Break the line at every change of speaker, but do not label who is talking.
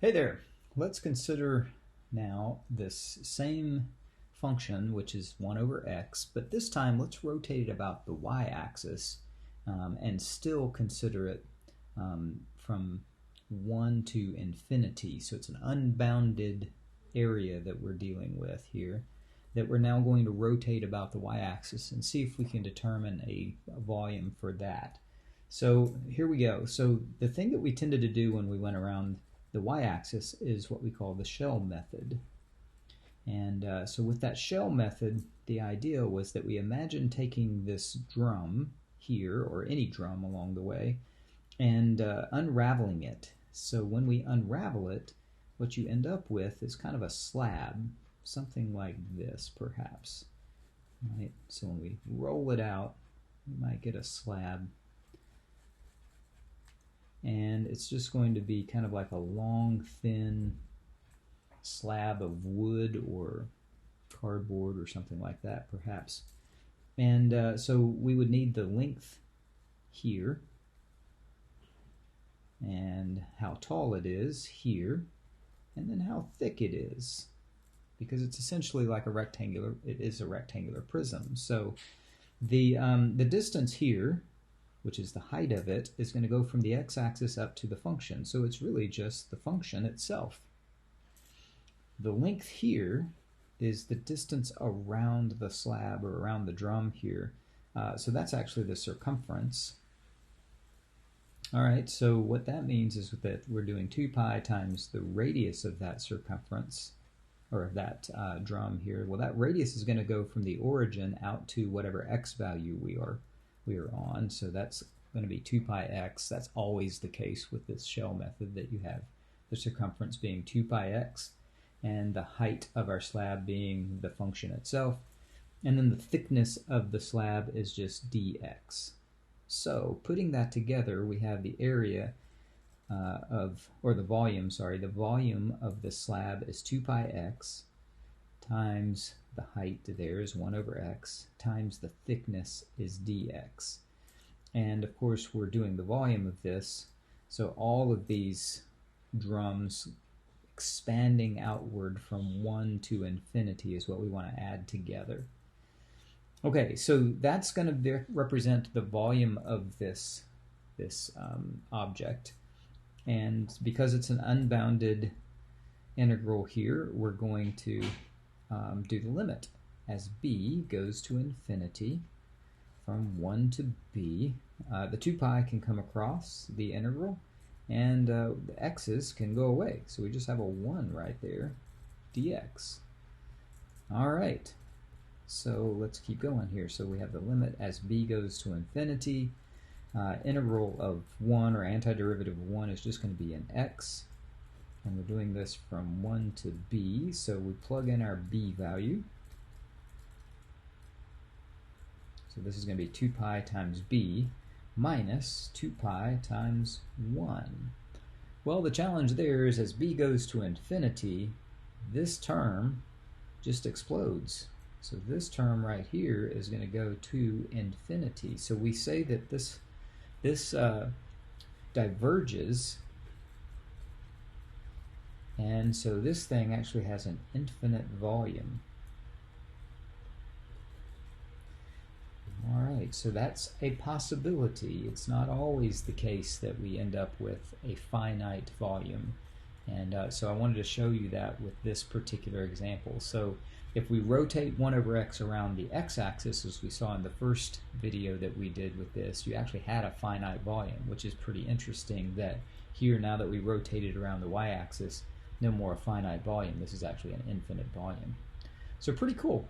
Hey there, let's consider now this same function, which is 1 over x, but this time let's rotate it about the y-axis and still consider it from 1 to infinity. So it's an unbounded area that we're dealing with here that we're now going to rotate about the y-axis and see if we can determine a volume for that. So here we go. So the thing that we tended to do when we went around the y-axis is what we call the shell method. And so with that shell method, the idea was that we imagine taking this drum here, or any drum along the way, and unraveling it. So when we unravel it, what you end up with is kind of a slab, something like this perhaps. Right? So when we roll it out, we might get a slab. And it's just going to be kind of like a long, thin slab of wood or cardboard or something like that, perhaps. And so we would need the length here, and how tall it is here, and then how thick it is, because it's essentially like a rectangular, it is a rectangular prism. So the distance here, which is the height of it, is going to go from the x-axis up to the function. So it's really just the function itself. The length here is the distance around the slab or around the drum here. So that's actually the circumference. All right, so what that means is that we're doing 2 pi times the radius of that circumference, or of that drum here. Well, that radius is going to go from the origin out to whatever x value we are on, so that's going to be 2 pi x. That's always the case with this shell method, that you have the circumference being 2 pi x and the height of our slab being the function itself, and then the thickness of the slab is just dx. So putting that together, we have the area the volume of the slab is 2 pi x times the height there is 1 over x times the thickness is dx. And of course we're doing the volume of this, so all of these drums expanding outward from 1 to infinity is what we want to add together. Okay, so that's going to represent the volume of this object, and because it's an unbounded integral here, we're going to do the limit as b goes to infinity from 1 to b. The 2 pi can come across the integral, and the x's can go away, so we just have a 1 right there, dx. All right, so let's keep going here. So we have the limit as b goes to infinity. Integral of 1, or antiderivative of 1, is just going to be an x. And we're doing this from 1 to b, so we plug in our b value. So this is going to be 2 pi times b minus 2 pi times 1. Well, the challenge there is as b goes to infinity, this term just explodes. So this term right here is going to go to infinity. So we say that this diverges, and so this thing actually has an infinite volume. All right, so that's a possibility. It's not always the case that we end up with a finite volume. And so I wanted to show you that with this particular example. So if we rotate 1 over x around the x-axis, as we saw in the first video that we did with this, you actually had a finite volume, which is pretty interesting that here, now that we rotated around the y-axis, no more a finite volume. This is actually an infinite volume. So pretty cool.